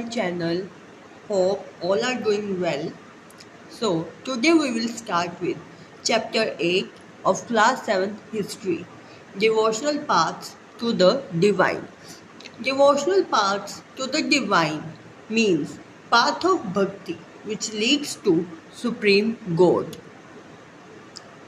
channel. Hope all are doing well. So, today we will start with chapter 8 of class 7 history, devotional paths to the divine. Devotional paths to the divine means path of bhakti which leads to supreme God.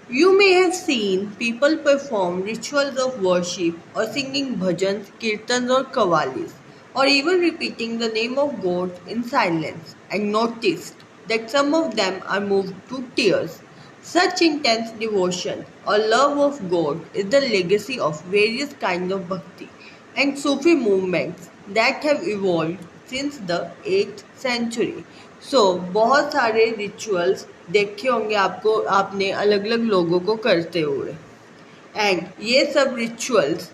You may have seen people perform rituals of worship or singing bhajans, kirtans or kavalis, or even repeating the name of God in silence, and noticed that some of them are moved to tears. Such intense devotion or love of God is the legacy of various kinds of bhakti and Sufi movements that have evolved since the 8th century. बहुत सारे rituals देखे होंगे आपने अलग अलग लोगों को करते हुए, एंड ये सब रिचुअल्स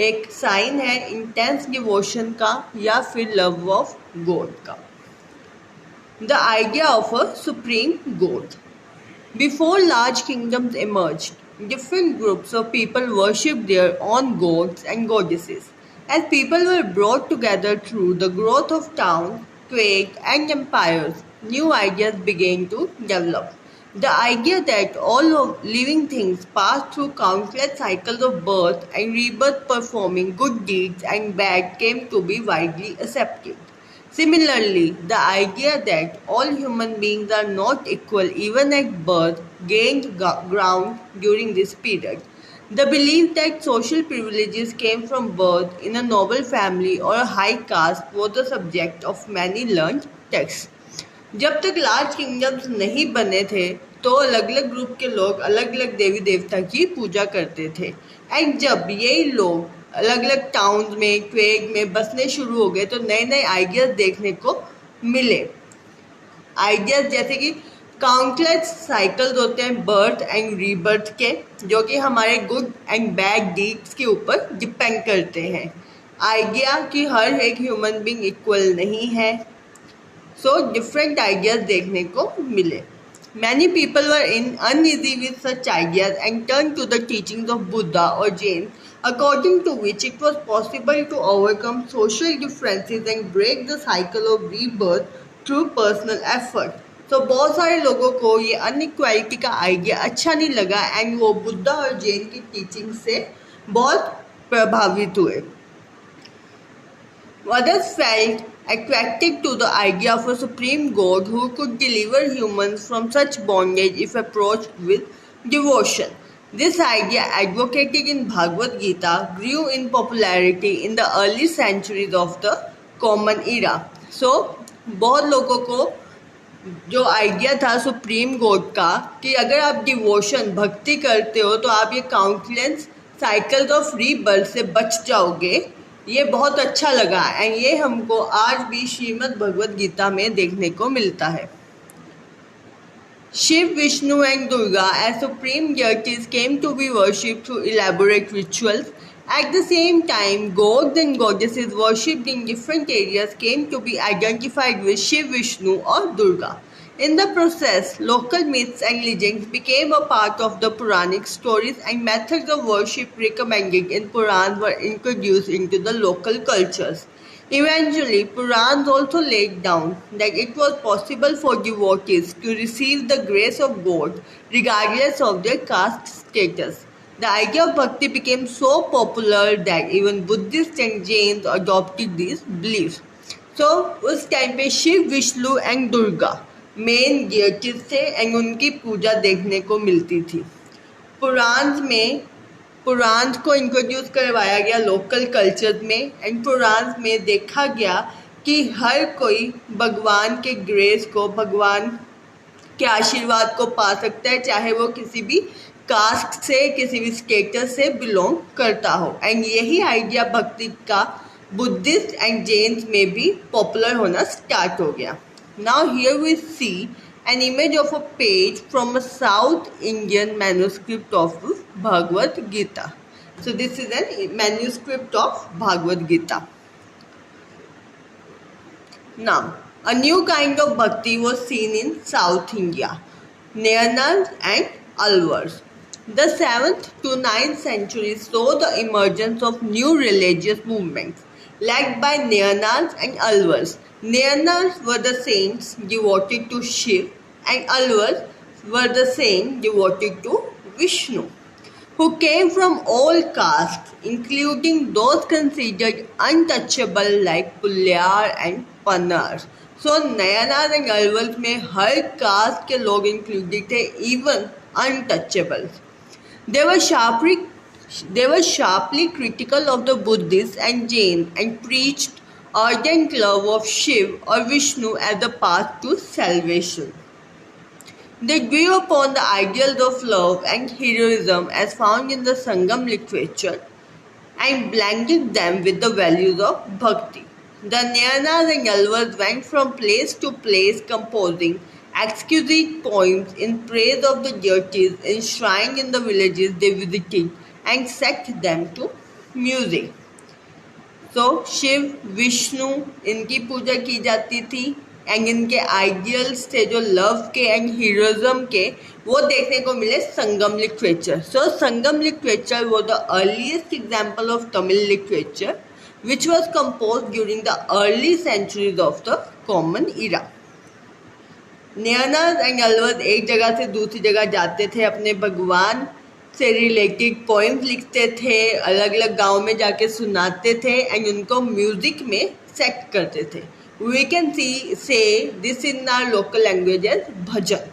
एक साइन है इंटेंस डिवोशन का या फिर लव ऑफ गॉड का. The idea of a supreme God. Before large kingdoms emerged, different groups of people worshipped their own gods and goddesses. As people were brought together through the growth of towns, trade, and empires, new ideas began to develop. The idea that all of living things pass through countless cycles of birth and rebirth performing good deeds and bad came to be widely accepted. Similarly, the idea that all human beings are not equal even at birth gained ground during this period. The belief that social privileges came from birth in a noble family or a high caste was the subject of many learned texts. जब तक large kingdoms नहीं बने थे तो अलग अलग group के लोग अलग अलग देवी देवता की पूजा करते थे, एंड जब यही लोग अलग अलग टाउन्स में ट्रेड में बसने शुरू हो गए तो नए नए आइडियाज देखने को मिले. आइडियाज जैसे कि काउंटलेस साइकिल्स होते हैं बर्थ एंड रीबर्थ के, जो कि हमारे गुड एंड बैड डीड्स के ऊपर डिपेंड करते हैं. आइडिया कि हर एक ह्यूमन बीइंग इक्वल नहीं है, सो डिफरेंट आइडियाज देखने को मिले. Many people were uneasy with such ideas and turned to the teachings of Buddha or Jain, according to which it was possible to overcome social differences and break the cycle of rebirth through personal effort. तो बहुत सारे लोगों को ये inequality का idea अच्छा नहीं लगा एंड वो बुद्धा और जैन की टीचिंग से बहुत प्रभावित हुए. Others felt attracted to the idea of a supreme God who could deliver humans from such bondage if approached with devotion. This idea, advocated in Bhagavad Gita, grew in popularity in the early centuries of the Common Era. So, बहुत लोगों को जो idea था supreme God का कि अगर आप devotion भक्ति करते हो तो आप ये काउंटलेस साइकिल्स ऑफ रीबर्थ से बच जाओगे, ये बहुत अच्छा लगा एंड ये हमको आज भी श्रीमद् भगवद गीता में देखने को मिलता है. Shiv, Vishnu and Durga as supreme deities came to be worshipped through elaborate rituals. At the same time, gods and goddesses worshipped in different areas came to be identified with Shiv, Vishnu or Durga. In the process, local myths and legends became a part of the Puranic stories and methods of worship recommended in Purans were introduced into the local cultures. Eventually, Purans also laid down that it was possible for devotees to receive the grace of God regardless of their caste status. The idea of bhakti became so popular that even Buddhists and Jains adopted these beliefs. So, उस time पे Shiv, Vishnu and Durga main डिएटीज थे and उनकी पूजा देखने को मिलती थी. पुराण को introduce करवाया गया लोकल कल्चर में एंड पुराण में देखा गया कि हर कोई भगवान के ग्रेस को, भगवान के आशीर्वाद को पा सकता है, चाहे वो किसी भी कास्ट से, किसी भी स्टेटस से बिलोंग करता हो. एंड यही आइडिया भक्ति का बुद्धिस्ट एंड जैन्स में भी पॉपुलर होना स्टार्ट हो गया. Now here we see an image of a page from a South Indian manuscript of Bhagavad Gita. So this is a manuscript of Bhagavad Gita. Now, a new kind of bhakti was seen in South India, Nayanars and Alvars. The 7th to 9th centuries saw the emergence of new religious movements. led by Nayanas and Alvars. Nayanas were the saints devoted to Shiv, and Alvars were the saints devoted to Vishnu, who came from all castes, including those considered untouchable like Pulyar and Panar. So Nayanas and Alvars में हर cast के लोग included थे, even untouchables. They were sharply they were sharply critical of the Buddhists and Jains and preached ardent love of Shiv or Vishnu as the path to salvation. They drew upon the ideals of love and heroism as found in the Sangam literature and blended them with the values of bhakti. The Nayanas and Alvars went from place to place composing exquisite poems in praise of the deities enshrined in the villages they visited and set them to music. So Shiv Vishnu इनकी पूजा की जाती थी and इनके ideals थे जो love के and heroism के, वो देखने को मिले Sangam literature. So Sangam literature was the earliest example of Tamil literature which was composed during the early centuries of the common era. Nayanas and Alvars एक जगह से दूसरी जगह जाते थे, अपने भगवान से रिलेटेड पोइम्स लिखते थे, अलग अलग गांव में जाके सुनाते थे एंड उनको म्यूजिक में सेट करते थे. We can say this in our local language as bhajan.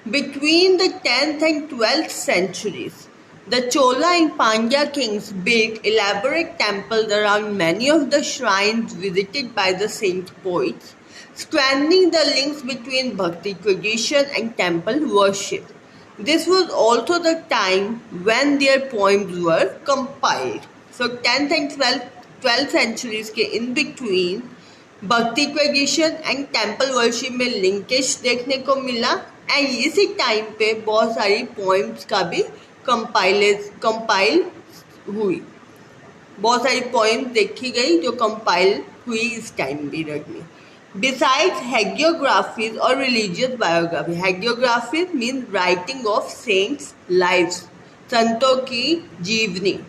Between the 10th and 12th centuries, the Chola and Pandya kings built elaborate temples around many of the shrines visited by the saint poets, strengthening the links between bhakti tradition and temple worship. This was also the time when their poems were compiled. So 10th and 12th centuries के in between भक्ति tradition and temple worship में linkage देखने को मिला and इसी time पे बहुत सारी पोइम्स का भी कंपाइल हुई, बहुत सारी पोइम्स देखी गई जो कंपाइल हुई इस टाइम पीरियड में. Besides hagiographies or religious biography, hagiographies means writing of saints' lives, संतों की जीवनी,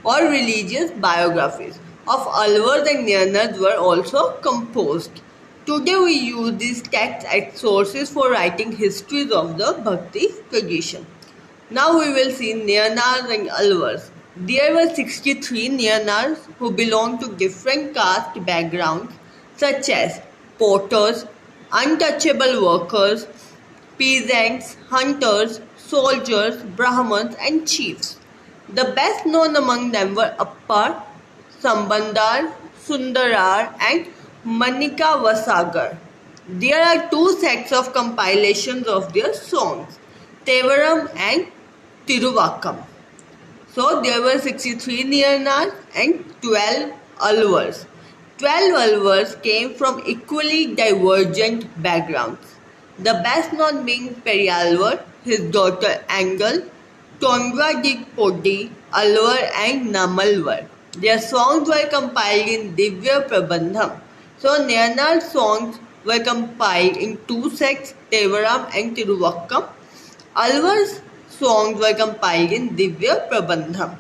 or religious biographies of Alvars and Nayanas were also composed. Today we use these texts as sources for writing histories of the Bhakti tradition. Now we will see Nayanas and Alvars. There were 63 Nayanas who belonged to different caste backgrounds such as potters, untouchable workers, peasants, hunters, soldiers, Brahmins and chiefs. The best known among them were Appar, Sambandar, Sundarar and Manika Vasagar. There are two sets of compilations of their songs, Tevaram and Tiruvakam. So there were 63 Nayanas and 12 Alvars. 12 Alvars came from equally divergent backgrounds. The best known being Periyalvar, his daughter Angal, Tondradik Podi, Alvar and Namalvar. Their songs were compiled in Divya Prabandham. So Nayanar's songs were compiled in two sets, Tevaram and Tiruvakkam. Alvar's songs were compiled in Divya Prabandham.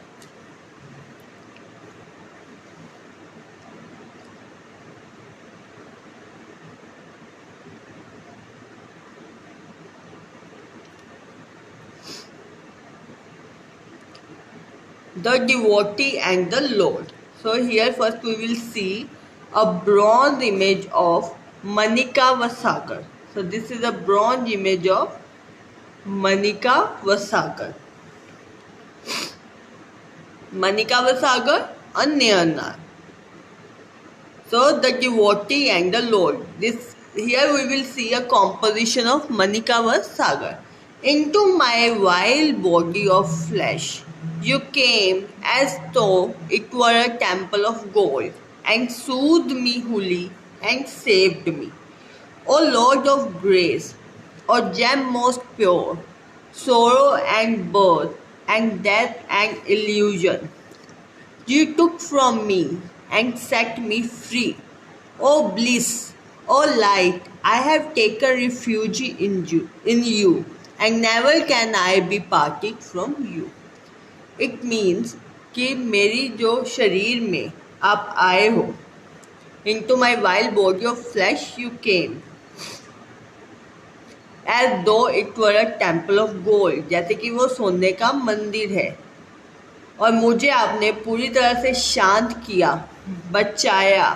The devotee and the Lord. So here first we will see a bronze image of Manika Vasagar. So this is a bronze image of Manika Vasagar. Manika Vasagar and Nayanar. So the devotee and the Lord. This here we will see a composition of Manika Vasagar. Into my vile body of flesh you came as though it were a temple of gold, and soothed me wholly and saved me. O Lord of grace, O gem most pure, sorrow and birth and death and illusion, you took from me and set me free. O bliss, O light, I have taken refuge in you, and never can I be parted from you. It means कि मेरी जो शरीर में आप आए हो, into my vile body of flesh you came, as though it were a temple of gold, जैसे कि वो सोने का मंदिर है, और मुझे आपने पूरी तरह से शांत किया, बचाया।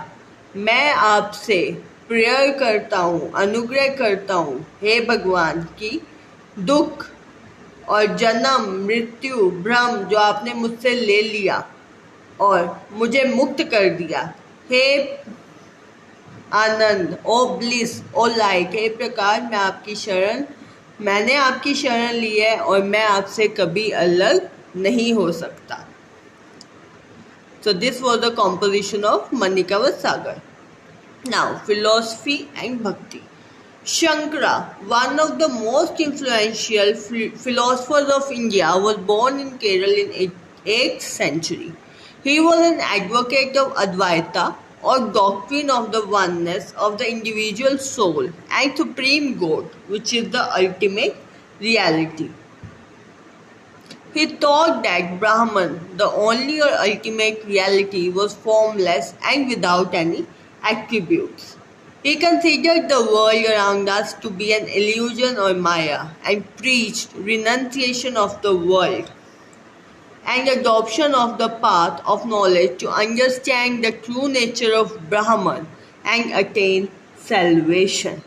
मैं आपसे प्रेयर करता हूँ, अनुग्रह करता हूँ, हे भगवान, की दुख और जन्म, मृत्यु, भ्रम जो आपने मुझसे ले लिया और मुझे मुक्त कर दिया, हे आनंद, ओ ब्लिस, ओ लाइट, हे प्रकार, मैंने आपकी शरण ली है और मैं आपसे कभी अलग नहीं हो सकता। So this was the composition of Manikavat Sagar. Now, philosophy and bhakti. Shankara, one of the most influential philosophers of India, was born in Kerala in 8th century. He was an advocate of Advaita, or doctrine of the oneness of the individual soul and supreme God, which is the ultimate reality. He thought that Brahman, the only or ultimate reality, was formless and without any attributes. He considered the world around us to be an illusion or Maya and preached renunciation of the world and adoption of the path of knowledge to understand the true nature of Brahman and attain salvation.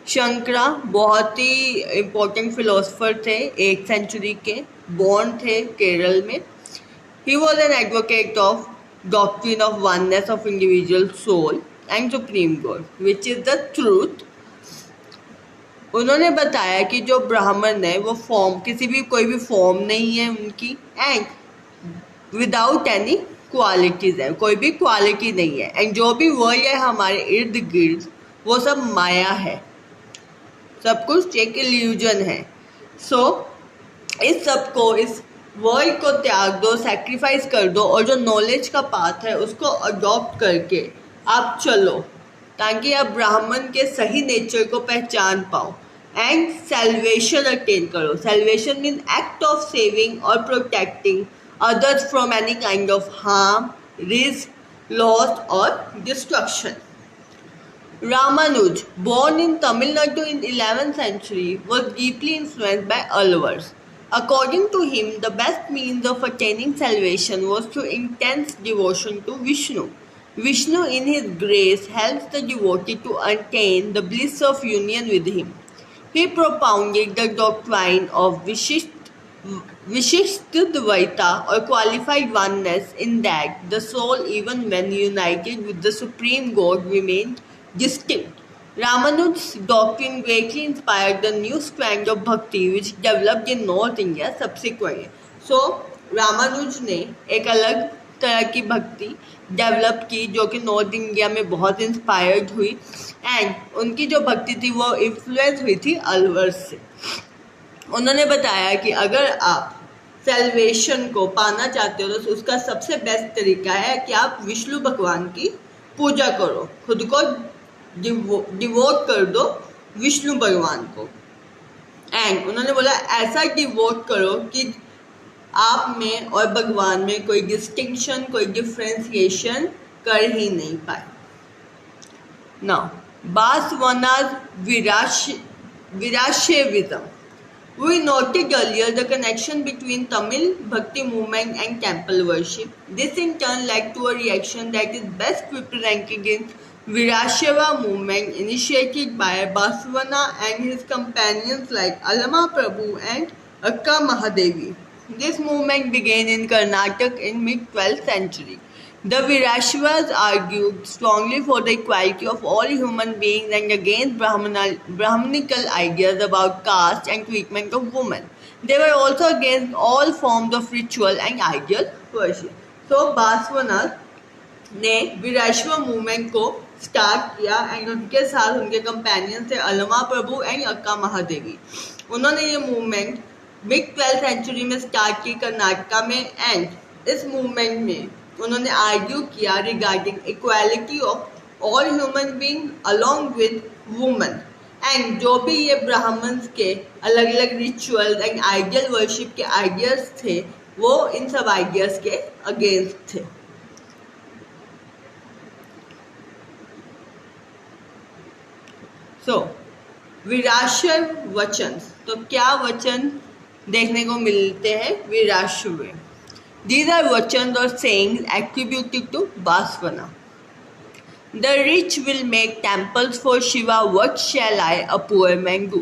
Shankara बहुत ही important philosopher थे, 8th century के, born थे केरल में. He was an advocate of doctrine of oneness of individual soul and supreme god which is the truth. उन्होंने बताया कि जो ब्राह्मण है वो फॉर्म, कोई भी फॉर्म नहीं है उनकी, एंड विदाउट एनी क्वालिटीज है, कोई भी क्वालिटी नहीं है, एंड जो भी वर्ल्ड है हमारे इर्द गिर्द वो सब माया है, सब कुछ एक इल्यूजन है. सो इस सब को, इस वर्ल्ड को त्याग दो, सैक्रिफाइस कर दो, और जो नॉलेज का पाथ है उसको अडॉप्ट करके आप चलो, ताकि आप ब्राह्मण के सही नेचर को पहचान पाओ एंड सेल्वेशन अटेन करो. Salvation mean act of saving और protecting others from any kind of harm, risk, loss or destruction. Ramanuj, born in Tamil Nadu in 11th century, was deeply influenced by Alvars. According to him, the best means of attaining salvation was through intense devotion to Vishnu. Vishnu in his grace helps the devotee to attain the bliss of union with him. He propounded the doctrine of Vishishtadvaita or qualified oneness, in that the soul, even when united with the Supreme God, remained distinct. Ramanuj's doctrine greatly inspired the new strand of bhakti which developed in North India subsequently. So, Ramanuja ने एक अलग तरह की भक्ति develop की जो कि north India में बहुत इंस्पायर्ड हुई, एंड उनकी जो भक्ति थी वो इन्फ्लुएंस हुई थी अलवर्स से. उन्होंने बताया कि अगर आप सेल्वेशन को पाना चाहते हो तो उसका सबसे बेस्ट तरीका है कि आप विष्णु भगवान की पूजा करो, खुद को डिवोट कर दो विष्णु भगवान को. एंड उन्होंने बोला ऐसा डिवोट करो कि आप में और भगवान में कोई डिस्टिंक्शन, कोई डिफ्रेंसिएशन कर ही नहीं पाए. Now Basavanna's Virashaivism. We noted earlier the connection between Tamil Bhakti movement and temple worship. This in turn led to a reaction that is best represented in Virashaiva movement initiated by Basavana and his companions like Allama Prabhu and Akka Mahadevi. This movement began in Karnataka in mid-12th century. The Virashaivas argued strongly for the equality of all human beings and against Brahmanical ideas about caste and treatment of women. They were also against all forms of ritual and ideal worship. So Basavana ने विराशवा movement को start किया and उनके साथ उनके companion थे अलमा प्रभु and अक्का महादेवी. उन्होंने ये मूवमेंट मिड-12th सेंचुरी में स्टार्ट की कर्नाटका में, एंड इस मूवमेंट में उन्होंने आर्ग्यू किया regarding equality of all human being along with women. And जो भी ये ब्राह्मण्स के अलग अलग रिचुअल्स एंड आइडियल वर्शिप के आइडियाज थे वो इन सब आइडियाज के अगेंस्ट थे। विरासर वचन, तो क्या वचन देखने को मिलते हैं विरासर में? These are वचन और sayings attributed to Baswana. The rich will make temples for Shiva, what shall I, a poor man do?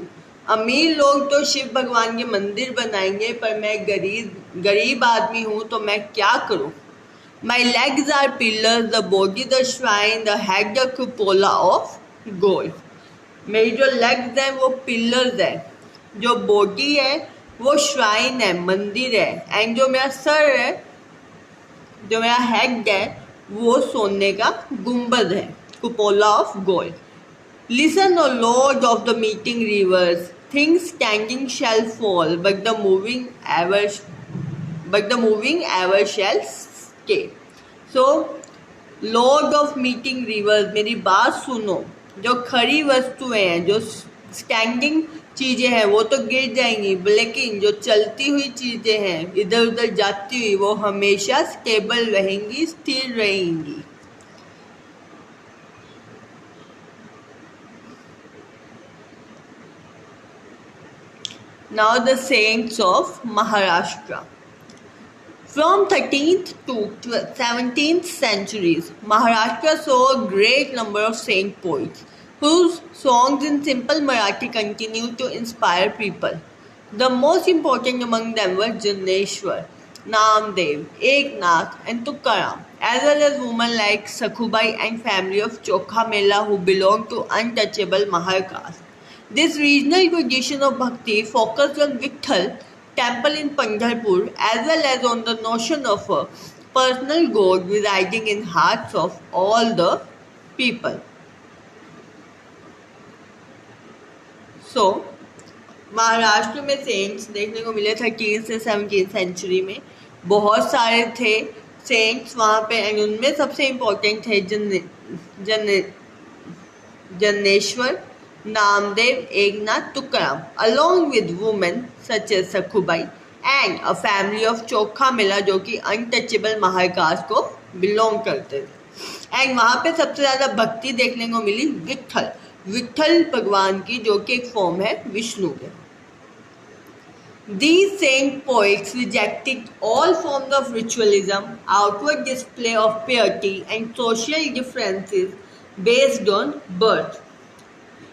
अमीर लोग तो शिव भगवान के मंदिर बनाएंगे, पर मैं गरीब आदमी हूँ, तो मैं क्या करूँ? My legs are pillars, the body the shrine, the head the cupola of gold. मेरी जो लेग्स हैं वो पिलर्स है, जो बॉडी है वो श्राइन है, मंदिर है, एंड जो मेरा सर है, जो मेरा हेड है, वो सोने का गुंबद है, cupola of gold. Listen o lord of the meeting rivers, things standing shall fall, but the moving ever shall stay. So lord of meeting rivers, मेरी बात सुनो. जो खड़ी वस्तुएं हैं, जो स्टैंडिंग चीज़ें हैं, वो तो गिर जाएंगी, लेकिन जो चलती हुई चीज़ें हैं, इधर उधर जाती हुई, वो हमेशा स्टेबल रहेंगी, स्थिर रहेंगी. Now the saints of Maharashtra. From 13th to 17th centuries, Maharashtra saw a great number of saint poets whose songs in simple Marathi continue to inspire people. The most important among them were Janeshwar, Namdev, Eknath and Tukaram, as well as women like Sakhubai and family of Chokha Mela who belonged to untouchable Mahar caste. This regional tradition of bhakti focused on Vitthal temple in Pandharpur as well as on the notion of a personal God residing in hearts of all the people. So, Maharashtra में cents देखने को मिले 13 से 17 century में. बहुत सारे थे cents वहाँ पे, एंड उनमें सबसे इम्पोर्टेंट थे Janeshwar, Namdev, Eknath, Tukaram, along with women such as Sakhubai and a family of Chokha Mela जो कि untouchable Mahar caste को belong करते थे. एंड वहाँ पे सबसे ज़्यादा भक्ति देखने को मिली विठल भगवान की, जो कि एक फॉर्म है विष्णु के. These saint poets rejected all forms of ritualism, outward display of piety and social differences based on birth.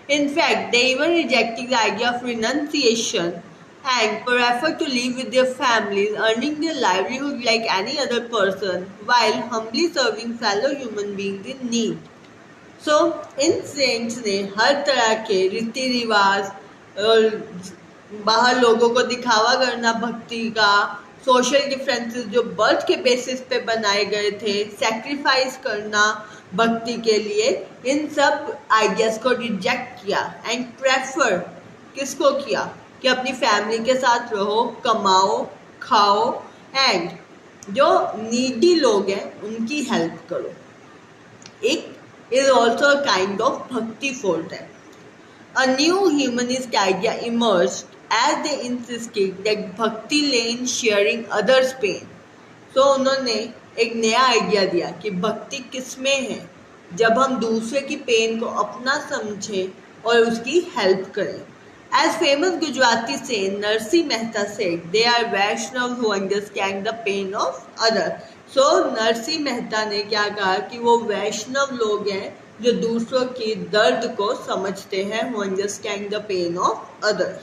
In fact, they even rejected the idea of renunciation and preferred to live with their families, earning their livelihood like any other person, while humbly serving fellow human beings in need. So, in saints ने हर तरह के रीति रिवाज और बाहर लोगों को दिखावा करना भक्ति का, सोशल डिफरेंसेस जो बर्थ के बेसिस पे बनाए गए थे, सैक्रिफाइस करना भक्ति के लिए, इन सब आइडियाज को रिजेक्ट किया एंड प्रेफर किसको किया कि अपनी फैमिली के साथ रहो, कमाओ, खाओ एंड जो नीडी लोग हैं उनकी हेल्प करो. It is also a kind of bhakti for them. A new humanist idea emerged as they insisted that bhakti lay in sharing others' pain. So उन्होंने एक नया आइडिया दिया कि भक्ति किसमें है, जब हम दूसरे की पेन को अपना समझें और उसकी हेल्प करें. As famous Gujarati saint Narsi Mehta said, they are Vaishnavas who understand the pain of others. So Narsi Mehta ने क्या कहा कि वो वैष्णव लोग हैं जो दूसरों की दर्द को समझते हैं, who understand the pain of others.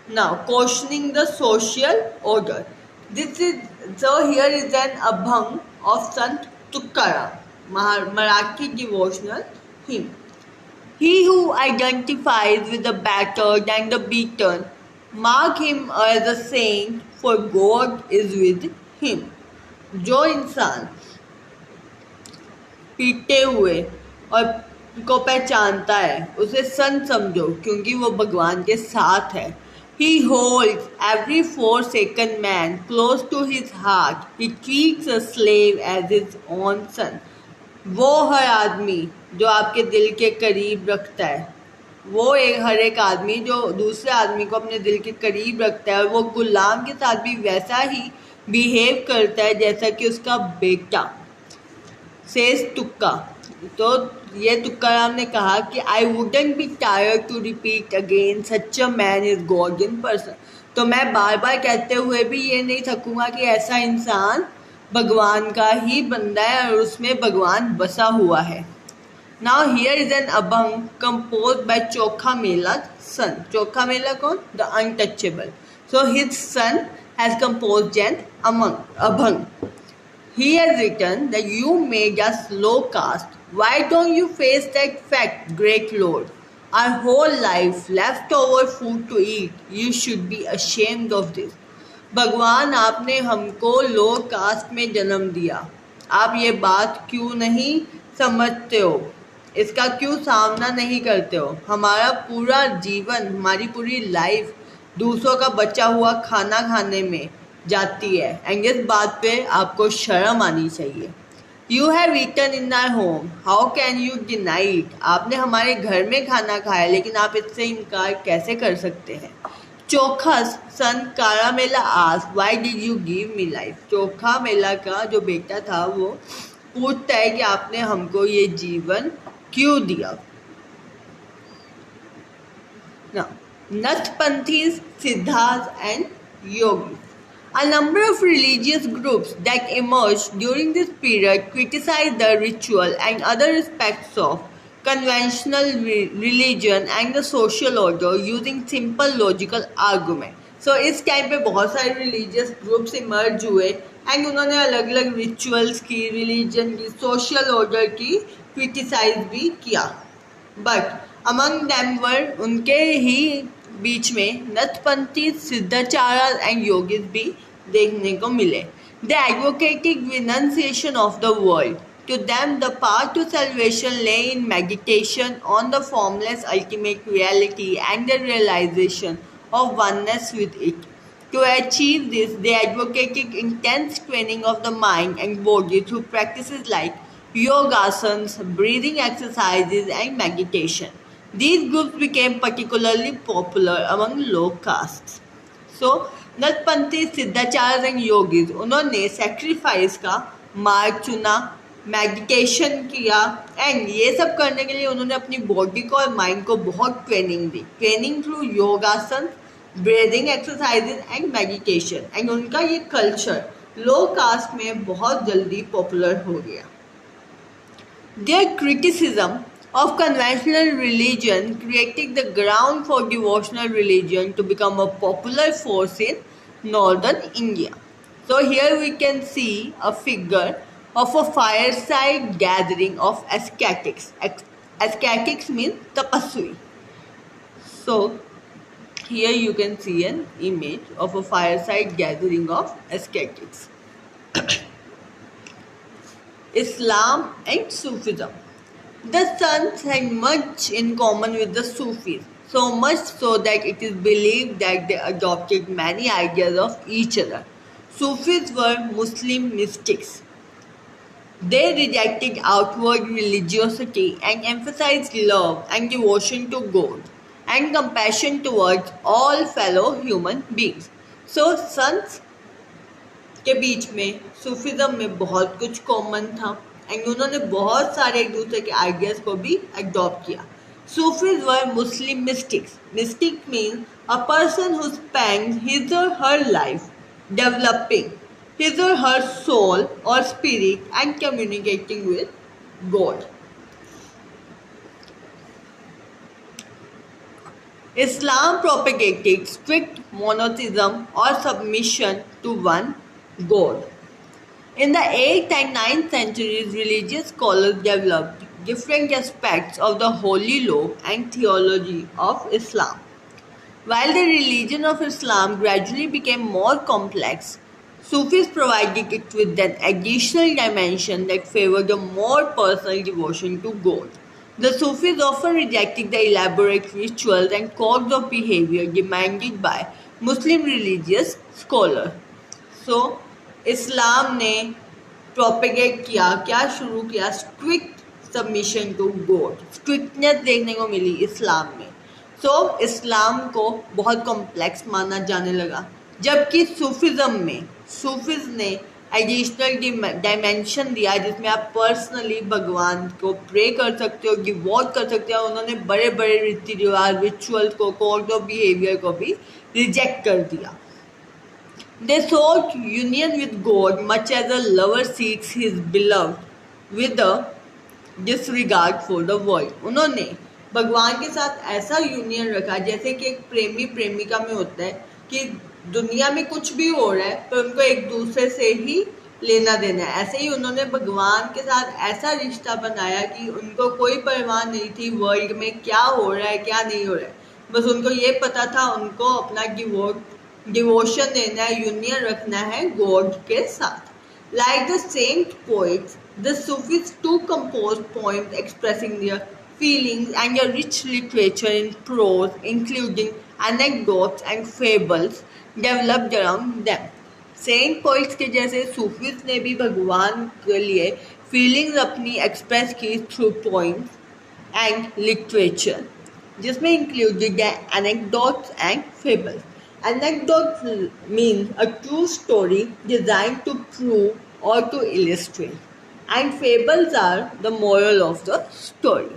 Now, questioning the social order. Here is an abhang of Sant Tukaram, Marathi devotional hymn. He who identifies with the battered and the beaten, mark him as a saint, for God is with him. जो इंसान पीटे हुए और को पहचानता है, उसे संत समझो, क्योंकि वो भगवान के साथ है. He holds every forsaken man close to his heart. He treats a slave as his own son. वो हर आदमी जो आपके दिल के करीब रखता है, वो हर एक आदमी जो दूसरे आदमी को अपने दिल के करीब रखता है, और वो गुलाम के साथ भी वैसा ही बिहेव करता है जैसा कि उसका बेटा। सेज तुक्का। तो ये तुक्काराम ने कहा कि I wouldn't be tired to repeat again such a man is god in person. तो मैं बार बार कहते हुए भी ये नहीं थकूंगा कि ऐसा इंसान भगवान का ही बंदा है और उसमें भगवान बसा हुआ है। Now here is an abhang composed by Chokha Mela's son. Chokha Mela कौन? The untouchable. So his son has composed an abhang. He has written that you made us low caste. Why don't you face that fact, great Lord? Our whole life leftover food to eat. You should be ashamed of this. भगवान आपने हमको लो cast में जन्म दिया, आप ये बात क्यों नहीं समझते हो, इसका क्यों सामना नहीं करते हो? हमारा पूरा जीवन, हमारी पूरी लाइफ दूसरों का बचा हुआ खाना खाने में जाती है, एंड इस बात पे आपको शर्म आनी चाहिए। You have eaten in our home, how can you deny it? आपने हमारे घर में खाना खाया, लेकिन आप इससे इनकार कैसे कर सकते हैं? चोखा's son Caramella asked, why did you give me life? चोखा मेला का जो बेटा था वो पूछता है कि आपने हमको ये जीवन क्यों दिया? Now, Nathpanthis, Siddhas and Yogis. A number of religious groups that emerged during this period criticized the ritual and other aspects of conventional religion and the social order using simple logical argument. So इस time पे बहुत सारे religious groups emerge हुए and उन्होंने अलग अलग rituals की, religion की, सोशल ऑर्डर की क्रिटिसाइज भी किया। बट अमंग देम वर, उनके ही बीच में नथपंथी, सिद्धाचार्य एंड योगिस भी देखने को मिले। They advocated renunciation of the world. To them, the path to salvation lay in meditation on the formless ultimate reality and the realization of oneness with it. To achieve this, they advocated intense training of the mind and body through practices like yogasanas, breathing exercises, and meditation. These groups became particularly popular among low castes. So, Nathpanthis, Siddhacharyas and yogis, उन्होंने sacrifice का मार्ग चुना, meditation किया, and ये सब करने के लिए उन्होंने अपनी बॉडी को और माइंड को बहुत ट्रेनिंग दी। ट्रेनिंग थ्रू योगासन, breathing exercises and meditation. And उनका ये कल्चर लो कास्ट में बहुत जल्दी पॉपुलर हो गया। Their criticism of conventional religion creating the ground for devotional religion to become a popular force in northern India. So here we can see a figure of a fireside gathering of ascetics. Ascetics means tapasvi. So here you can see an image of a fireside gathering of ascetics. Islam and Sufism. The sons had much in common with the Sufis, so much so that it is believed that they adopted many ideas of each other. Sufis were Muslim mystics. They rejected outward religiosity and emphasized love and devotion to God and compassion towards all fellow human beings. So, sons के बीच में Sufism में बहुत कुछ common था and उन्होंने बहुत सारे एक दूसरे के आइडियाज को भी अडॉप्ट किया। Sufis were Muslim mystics. Mistake means a person who spends his और हर लाइफ डेवलपिंग हिज और हर सोल और spirit and communicating with God. Islam propagated strict monotheism or submission to one God. In the 8th and 9th centuries, religious scholars developed different aspects of the holy law and theology of Islam. While the religion of Islam gradually became more complex, Sufis provided it with an additional dimension that favored a more personal devotion to God. The Sufis often rejected the elaborate rituals and codes of behavior demanded by Muslim religious scholars. So, इस्लाम ने propagate किया, क्या शुरू किया? Strict submission to god. Strictness देखने को मिली इस्लाम में। सो इस्लाम को बहुत कॉम्प्लेक्स माना जाने लगा, जबकि सूफिज़म में सूफीज़ ने एडिशनल डायमेंशन दिया जिसमें आप पर्सनली भगवान को प्रे कर सकते हो, डिवोट कर सकते हो। उन्होंने बड़े बड़े रीति रिवाज, रिचुअल्स को, कोड ऑफ बिहेवियर को भी रिजेक्ट कर दिया। They sought union with God much as a lover seeks his beloved with a disregard for the world. उन्होंने भगवान के साथ ऐसा यूनियन रखा जैसे कि एक प्रेमी प्रेमिका में होता है कि दुनिया में कुछ भी हो रहा है पर उनको एक दूसरे से ही लेना देना है। ऐसे ही उन्होंने भगवान के साथ ऐसा रिश्ता बनाया कि उनको कोई परवाह नहीं थी वर्ल्ड में क्या हो रहा है क्या नहीं हो रहा है, बस उनको ये पता था उनको अपना डिवोशन देना है, यूनियन रखना है गॉड के साथ। Like the saint poets, the Sufis too composed poems expressing their feelings and a rich literature in prose, including anecdotes and fables developed around them. Saint poets के जैसे सूफीज ने भी भगवान के लिए फीलिंग्स अपनी एक्सप्रेस की थ्रू पोइम्स एंड लिटरेचर, जिसमें इंक्लूडेड है anecdotes and fables. Anecdotes means a true story designed to prove or to illustrate, and fables are the moral of the story.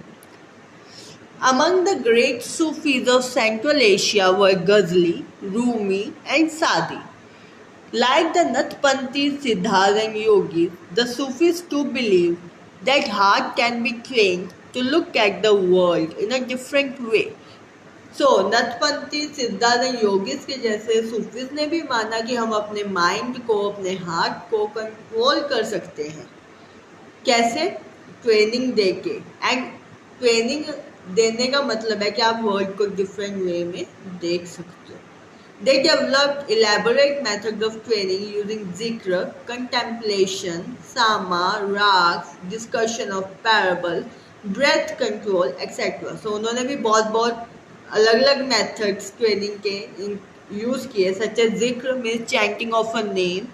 Among the great Sufis of Central Asia were Ghazali, Rumi, and Sadi. Like the Nathpanthis, Siddhas, and Yogis, the Sufis too believe that heart can be trained to look at the world in a different way. So Nathpanthis, Siddharth and yogis के जैसे Sufis ने भी माना कि हम अपने mind को, अपने हार्ट को कंट्रोल कर सकते हैं। कैसे? ट्रेनिंग दे के। एंड ट्रेनिंग देने का मतलब है कि आप वर्ल्ड को डिफरेंट वे में देख सकते हो। They developed elaborate methods of training using zikr, contemplation, sama, ragas, discussion of parable, breath control etcetera. So उन्होंने भी बहुत अलग अलग मेथड्स ट्रेनिंग के यूज़ किए, such as zikr means chanting of a name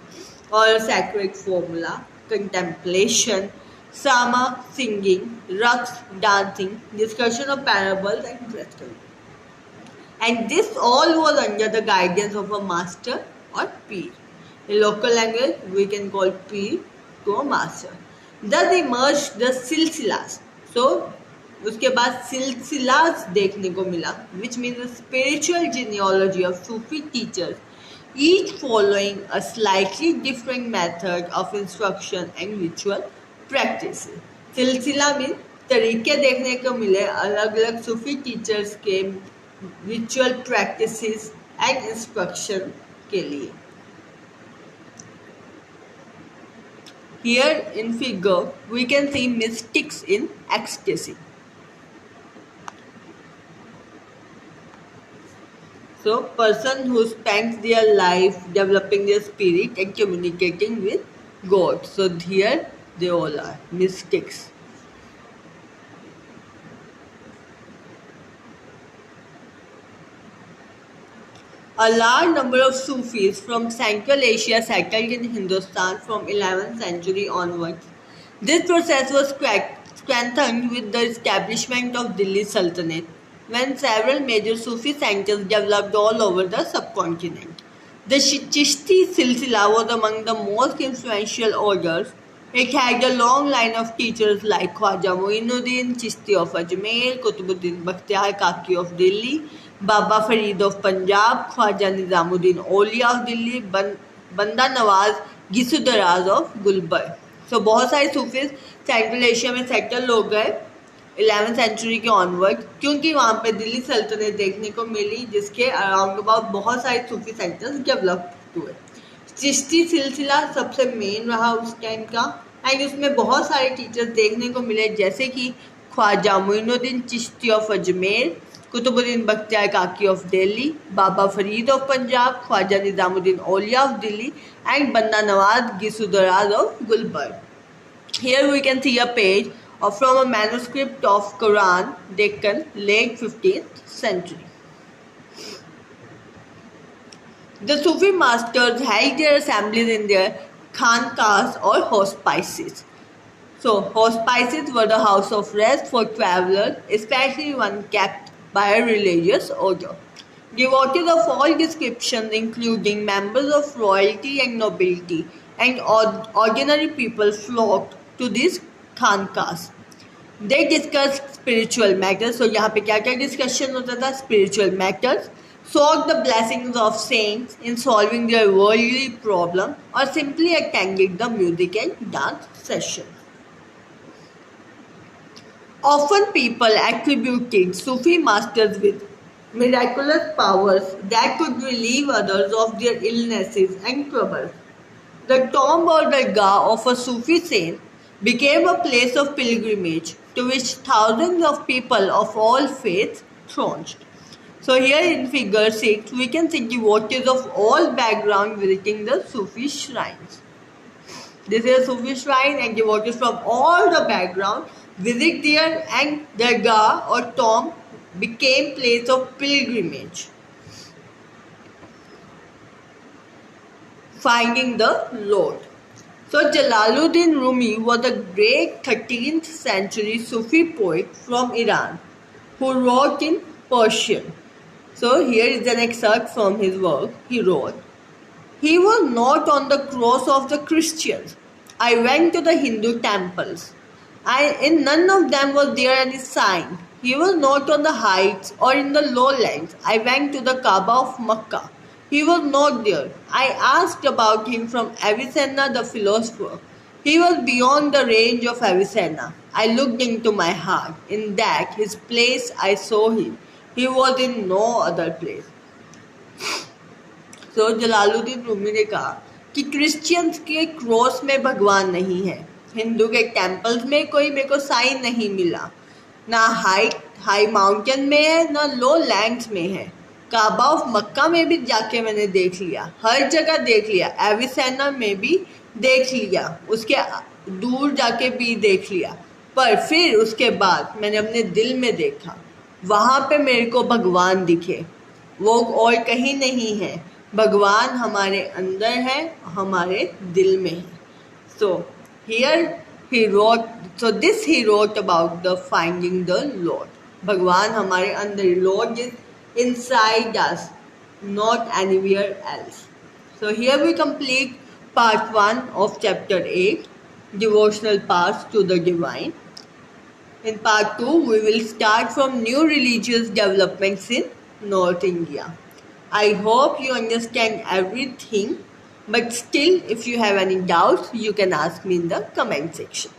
और sacred formula, contemplation, sama singing, raqs dancing, discussion of parables and breath control. And this all was under the guidance of a master और pir. In local language we can call Pir to a master. Thus emerged the silsilas. So उसके बाद सिलसिलास देखने को मिला, which means spiritual genealogy of Sufi teachers, each following a slightly different method of instruction and ritual practice. सिलसिला mean तरीके देखने को मिले अलग अलग सूफी टीचर्स के रिचुअल प्रैक्टिस एंड इंस्ट्रक्शन के लिए। Here in figure we can see mystics in ecstasy. So, person who spends their life developing their spirit and communicating with God. So, here they all are mystics. A large number of Sufis from Central Asia settled in Hindustan from 11th century onwards. This process was strengthened with the establishment of Delhi Sultanate, when several major Sufi centers developed all over the subcontinent. The Chishti Silsila was among the most influential orders. It had a long line of teachers like Khwaja Moinuddin Chishti of Ajmer, Kutubuddin Bakhtiar Kaki of Delhi, Baba Farid of Punjab, Khwaja Nizamuddin Aulia of Delhi, Banda Nawaz Gisudaraz of Gulbar. So बहुत सारे Sufis central Asia में settle हो गए 11th century के onward, क्योंकि वहाँ पे दिल्ली सल्तनत देखने को मिली जिसके अराउंड अबाउट बहुत सारे सूफी सेंटर्स डेवलप हुए। चिश्ती सिलसिला सबसे मेन रहा उस टाइम का, एंड उसमें बहुत सारे टीचर्स देखने को मिले जैसे कि Khwaja Moinuddin Chishti of Ajmer, Qutbuddin Bakhtiyar Kaki of Delhi, Baba Farid of Punjab, Khwaja Nizamuddin Auliya of Delhi, and Banda Nawaz Gesudaraz of Gulbarga. Here we can see a page from a manuscript of Quran, Deccan, late 15th century. The Sufi masters held their assemblies in their khanqahs or hospices. So, hospices were the house of rest for travelers, especially one kept by a religious order. Devotees of all descriptions, including members of royalty and nobility and ordinary people, flocked to these khankas. They discuss spiritual matters. So यहाँ पे क्या क्या discussion होता था? Spiritual matters, sought the blessings of saints in solving their worldly problem, or simply attended the music and dance session. Often people attributed Sufi masters with miraculous powers that could relieve others of their illnesses and troubles. The tomb or dargah of a Sufi saint became a place of pilgrimage to which thousands of people of all faiths thronged. So here in figure 6, we can see devotees of all backgrounds visiting the Sufi shrines. This is a Sufi shrine and devotees from all the background visit there, and dargah or tomb became place of pilgrimage. Finding the Lord. So Jalaluddin Rumi was a great 13th century Sufi poet from Iran who wrote in Persian. So here is an excerpt from his work. He wrote, "He was not on the cross of the Christians. I went to the Hindu temples. In none of them was there any sign. He was not on the heights or in the lowlands. I went to the Kaaba of Makkah. He was not there. I asked about him from Avicenna the philosopher. He was beyond the range of Avicenna. I looked into my heart. In that his place I saw him. He was in no other place." So Jalaluddin Rumi ने कहा कि Christians के cross में भगवान नहीं है, हिंदू के temples में कोई मेरे को साइन नहीं मिला, ना हाई माउंटेन में है ना लो लैंड्स में है, काबा ऑफ मक्का में भी जाके मैंने देख लिया, हर जगह देख लिया, एविसेना में भी देख लिया, उसके दूर जाके भी देख लिया, पर फिर उसके बाद मैंने अपने दिल में देखा, वहाँ पे मेरे को भगवान दिखे, वो और कहीं नहीं है, भगवान हमारे अंदर है, हमारे दिल में है. So here he wrote, so this he wrote about the finding the Lord. भगवान हमारे अंदर, Lord is inside us, not anywhere else. So here we complete part 1 of chapter 8, devotional paths to the divine. In part 2, we will start from new religious developments in North India. I hope you understand everything, but still if you have any doubts, you can ask me in the comment section.